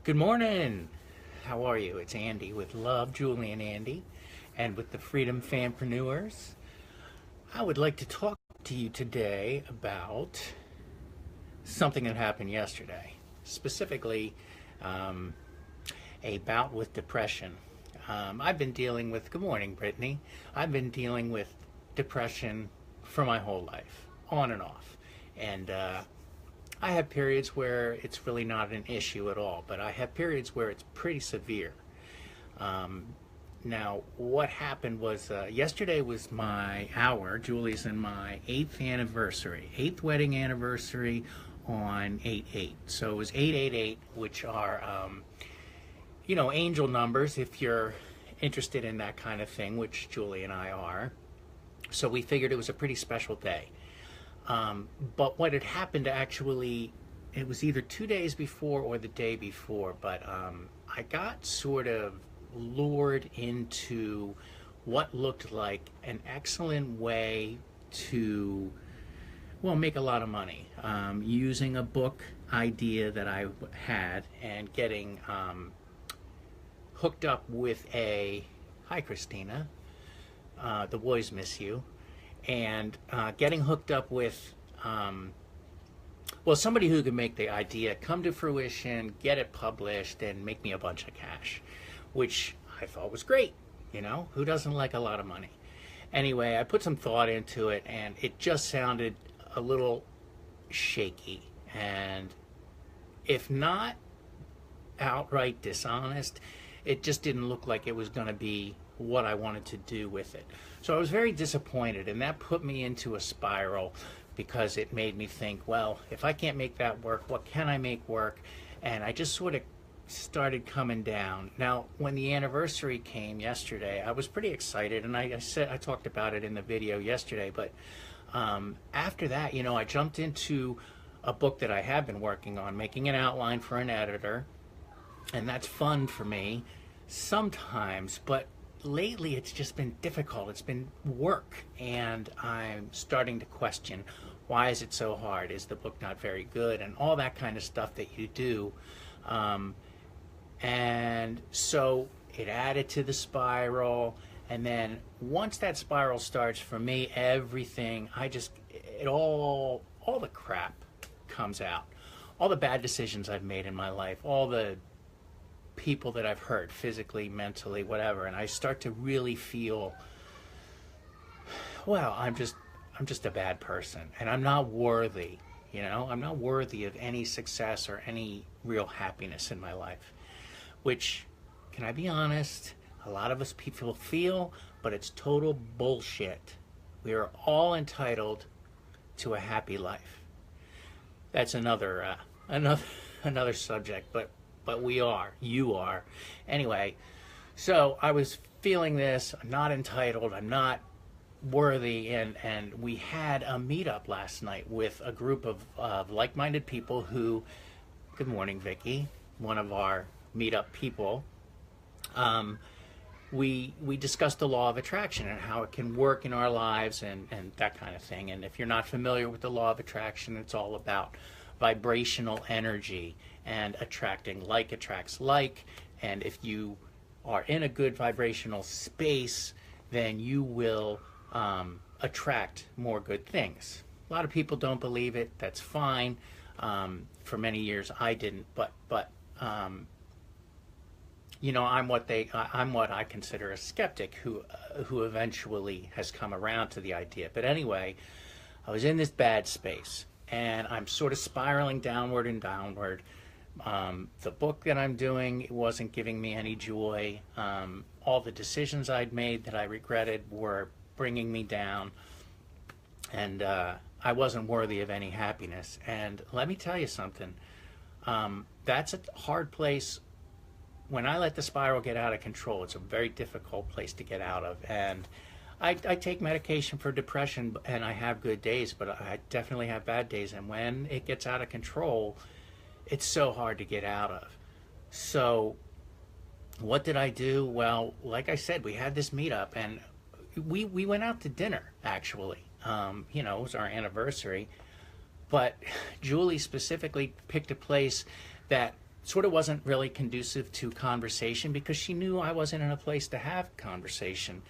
Good morning. How are you? It's Andy with Love, Julie and Andy, and with the Freedom Fanpreneurs. I would like to talk to you today about something that happened yesterday, specifically a bout with depression. I've been dealing with, good morning, Brittany. I've been dealing with depression for my whole life, on and off. And I have periods where it's really not an issue at all, but I have periods where it's pretty severe. Now, what happened was yesterday was Julie's and my 8th wedding anniversary on 8/8. So it was 888, which are, angel numbers if you're interested in that kind of thing, which Julie and I are. So we figured it was a pretty special day. But what had happened actually, it was either 2 days before or the day before, but I got sort of lured into what looked like an excellent way to, well, make a lot of money using a book idea that I had and getting hooked up with hi Christina, the boys miss you, and getting hooked up with somebody who could make the idea come to fruition, get it published, and make me a bunch of cash, which I thought was great. Who doesn't like a lot of money? Anyway, I put some thought into it, and it just sounded a little shaky, and if not outright dishonest, it just didn't look like it was going to be what I wanted to do with it. So I was very disappointed, and that put me into a spiral because it made me think, well, if I can't make that work, what can I make work? And I just sort of started coming down. Now, when the anniversary came yesterday, I was pretty excited, and I talked about it in the video yesterday, but after that, I jumped into a book that I have been working on, making an outline for an editor, and that's fun for me sometimes, but lately it's just been difficult. It's been work, and I'm starting to question, why is it so hard? Is the book not very good? And all that kind of stuff that you do. And so it added to the spiral, and then once that spiral starts, for me, everything, all the crap comes out. All the bad decisions I've made in my life, all the people that I've hurt physically, mentally, whatever, and I start to really feel, well, I'm just a bad person, and I'm not worthy. I'm not worthy of any success or any real happiness in my life, which, can I be honest, a lot of us people feel, but it's total bullshit. We are all entitled to a happy life. That's another subject, but you are. Anyway, so I was feeling this, I'm not entitled, I'm not worthy, and we had a meetup last night with a group of like-minded people who, good morning, Vicky, one of our meetup people. We discussed the law of attraction and how it can work in our lives and that kind of thing. And if you're not familiar with the law of attraction, it's all about vibrational energy and attracting like attracts like, and if you are in a good vibrational space, then you will attract more good things. A lot of people don't believe it. That's fine. For many years I didn't, but I'm what I consider a skeptic who eventually has come around to the idea. But anyway, I was in this bad space, and I'm sort of spiraling downward and downward. The book that I'm doing, it wasn't giving me any joy. All the decisions I'd made that I regretted were bringing me down, and I wasn't worthy of any happiness. And let me tell you something, that's a hard place. When I let the spiral get out of control, it's a very difficult place to get out of. And I take medication for depression, and I have good days, but I definitely have bad days. And when it gets out of control, it's so hard to get out of. So what did I do? Well, like I said, we had this meetup, and we went out to dinner, actually. It was our anniversary. But Julie specifically picked a place that sort of wasn't really conducive to conversation because she knew I wasn't in a place to have conversation.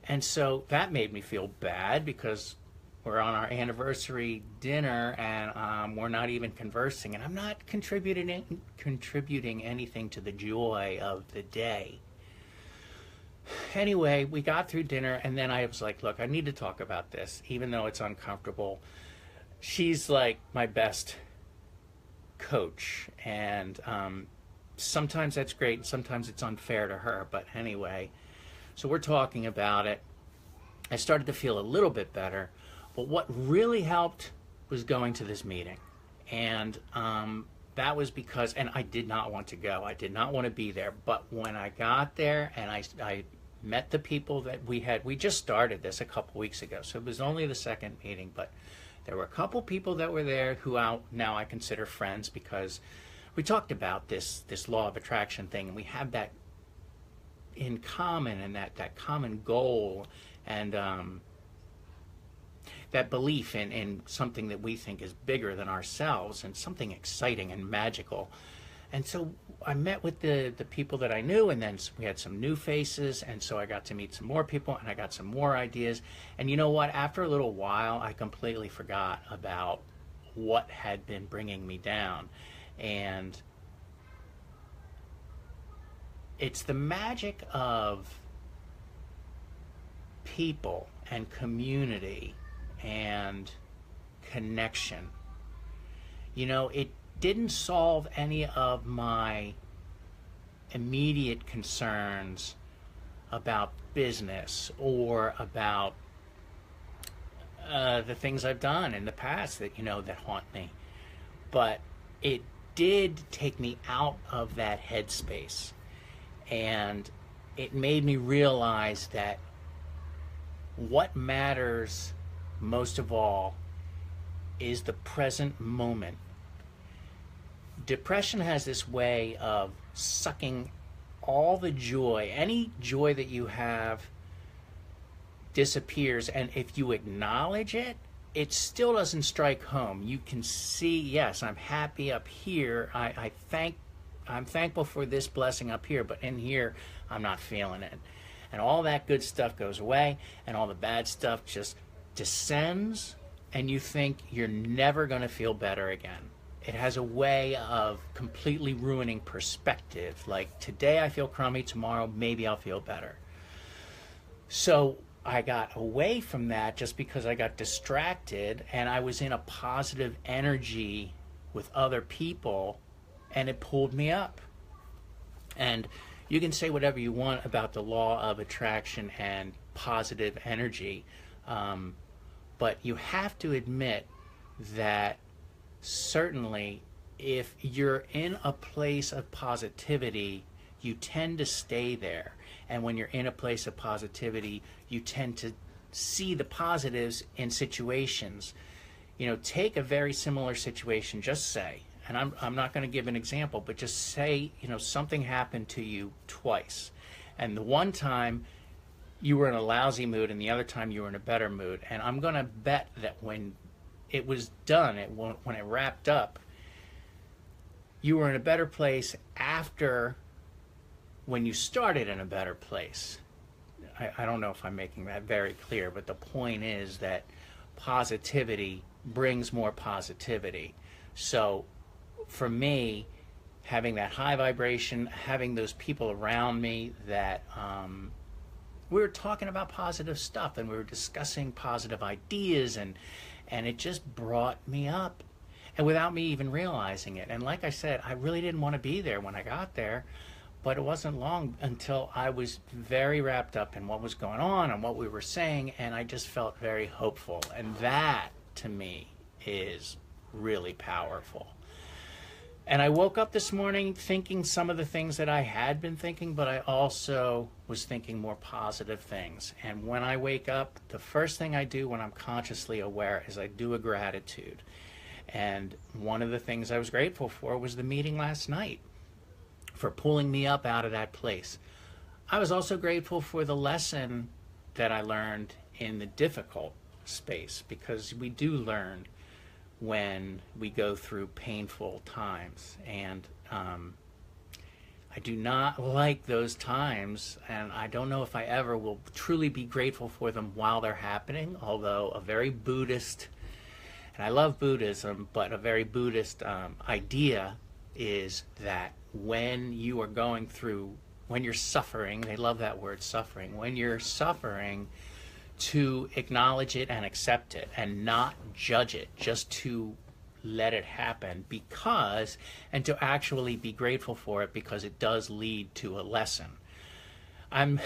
And so that made me feel bad because we're on our anniversary dinner and we're not even conversing, and I'm not contributing anything to the joy of the day. Anyway, we got through dinner, and then I was like, look, I need to talk about this, even though it's uncomfortable. She's like my best coach, and sometimes that's great, and sometimes it's unfair to her, but anyway, so we're talking about it. I started to feel a little bit better, but what really helped was going to this meeting, and that was because, and I did not want to go. I did not want to be there. But when I got there and I met the people that we just started this a couple weeks ago. So it was only the second meeting, but there were a couple people that were there who now I consider friends because we talked about this law of attraction thing, and we have that in common, and that common goal, and that belief in something that we think is bigger than ourselves and something exciting and magical. And so I met with the people that I knew, and then we had some new faces, and so I got to meet some more people, and I got some more ideas. And you know what? After a little while, I completely forgot about what had been bringing me down. And it's the magic of people and community and connection. You know, it didn't solve any of my immediate concerns about business or about the things I've done in the past that, that haunt me. But it did take me out of that headspace, and it made me realize that what matters most of all is the present moment. Depression has this way of sucking all the joy. Any joy that you have disappears, and if you acknowledge it, it still doesn't strike home. You can see, yes, I'm happy up here. I'm thankful for this blessing up here, but in here, I'm not feeling it. And all that good stuff goes away, and all the bad stuff just descends, and you think you're never going to feel better again. It has a way of completely ruining perspective. Like, today I feel crummy, tomorrow maybe I'll feel better. So I got away from that just because I got distracted, and I was in a positive energy with other people, and it pulled me up. And you can say whatever you want about the law of attraction and positive energy, but you have to admit that certainly if you're in a place of positivity, you tend to stay there. And when you're in a place of positivity, you tend to see the positives in situations. Take a very similar situation, just say, and I'm not going to give an example, but just say, something happened to you twice. And the one time you were in a lousy mood, and the other time you were in a better mood. And I'm going to bet that when it was done, when it wrapped up, you were in a better place after when you started in a better place. I don't know if I'm making that very clear, but the point is that positivity brings more positivity. So for me, having that high vibration, having those people around me that we were talking about positive stuff, and we were discussing positive ideas, and it just brought me up, and without me even realizing it. And like I said, I really didn't want to be there when I got there, but it wasn't long until I was very wrapped up in what was going on and what we were saying, and I just felt very hopeful. And that, to me, is really powerful. And I woke up this morning thinking some of the things that I had been thinking, but I also was thinking more positive things. And when I wake up, the first thing I do when I'm consciously aware is I do a gratitude. And one of the things I was grateful for was the meeting last night, for pulling me up out of that place. I was also grateful for the lesson that I learned in the difficult space, because we do learn when we go through painful times. And I do not like those times, and I don't know if I ever will truly be grateful for them while they're happening, although a very Buddhist, and I love Buddhism, but a very Buddhist idea is that when you are going through, when you're suffering, they love that word, suffering, when you're suffering, to acknowledge it and accept it and not judge it, just to let it happen, because, and to actually be grateful for it, because it does lead to a lesson. I'm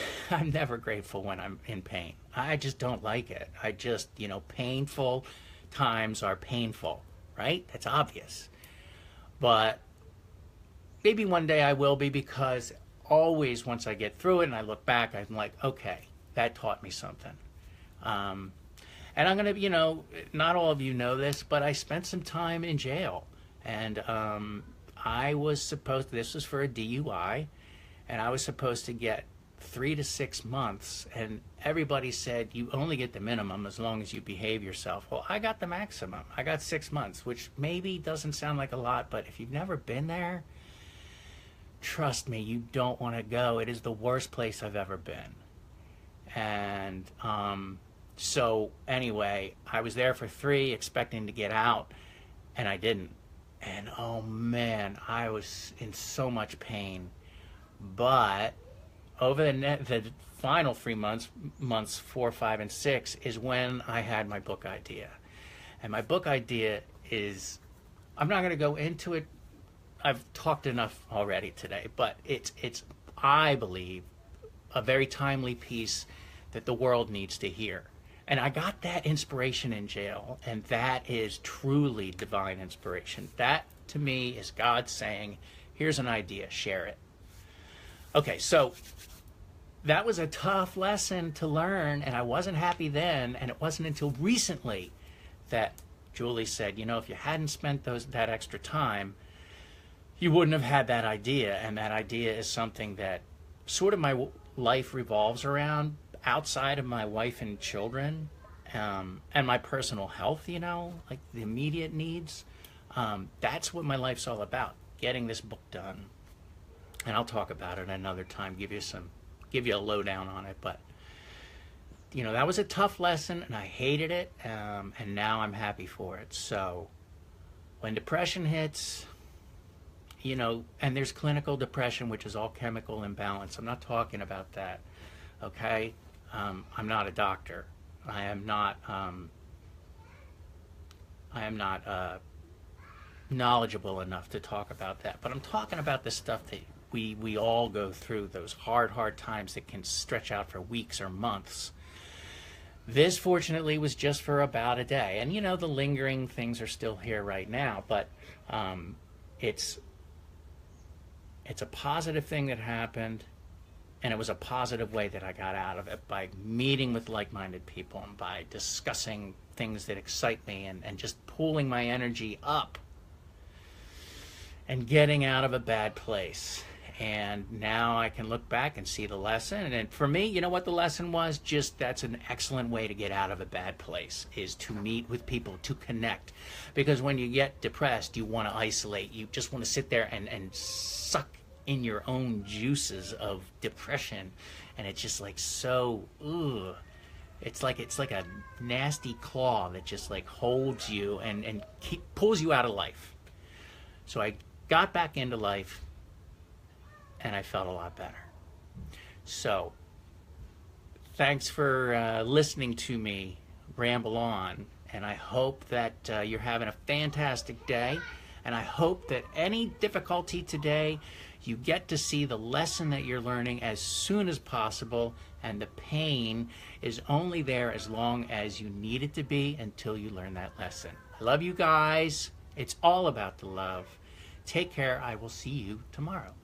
never grateful when I'm in pain. I just don't like it. I just, painful times are painful, right? That's obvious. But maybe one day I will be, because always once I get through it and I look back, I'm like, okay, that taught me something. And I'm going to, not all of you know this, but I spent some time in jail. And I was supposed, this was for a DUI, and I was supposed to get 3 to 6 months. And everybody said, you only get the minimum as long as you behave yourself. Well, I got the maximum. I got 6 months, which maybe doesn't sound like a lot, but if you've never been there, trust me, you don't want to go. It is the worst place I've ever been. And so anyway, I was there for 3, expecting to get out, and I didn't. And oh man, I was in so much pain. But over the final 3 months, months 4, 5, and 6, is when I had my book idea. And my book idea is, I'm not going to go into it. I've talked enough already today, but it's I believe, a very timely piece that the world needs to hear. And I got that inspiration in jail, and that is truly divine inspiration. That, to me, is God saying, here's an idea, share it. Okay, so that was a tough lesson to learn, and I wasn't happy then, and it wasn't until recently that Julie said, if you hadn't spent that extra time, you wouldn't have had that idea. And that idea is something that sort of my life revolves around, outside of my wife and children, and my personal health, like the immediate needs. That's what my life's all about, getting this book done. And I'll talk about it another time, give you a lowdown on it. But that was a tough lesson, and I hated it, and now I'm happy for it. So when depression hits, and there's clinical depression, which is all chemical imbalance. I'm not talking about that, okay? I'm not a doctor. I am not knowledgeable enough to talk about that. But I'm talking about the stuff that we all go through, those hard times that can stretch out for weeks or months. This, fortunately, was just for about a day. And, the lingering things are still here right now. But it's a positive thing that happened. And it was a positive way that I got out of it, by meeting with like-minded people and by discussing things that excite me, and just pulling my energy up and getting out of a bad place. And now I can look back and see the lesson. And for me, you know what the lesson was? Just, that's an excellent way to get out of a bad place, is to meet with people, to connect. Because when you get depressed, you want to isolate. You just want to sit there and suck in your own juices of depression, and it's just like so, ugh. It's like a nasty claw that just like holds you and pulls you out of life. So I got back into life, and I felt a lot better. So thanks for listening to me ramble on, and I hope that you're having a fantastic day, and I hope that any difficulty today, you get to see the lesson that you're learning as soon as possible, and the pain is only there as long as you need it to be, until you learn that lesson. I love you guys. It's all about the love. Take care. I will see you tomorrow.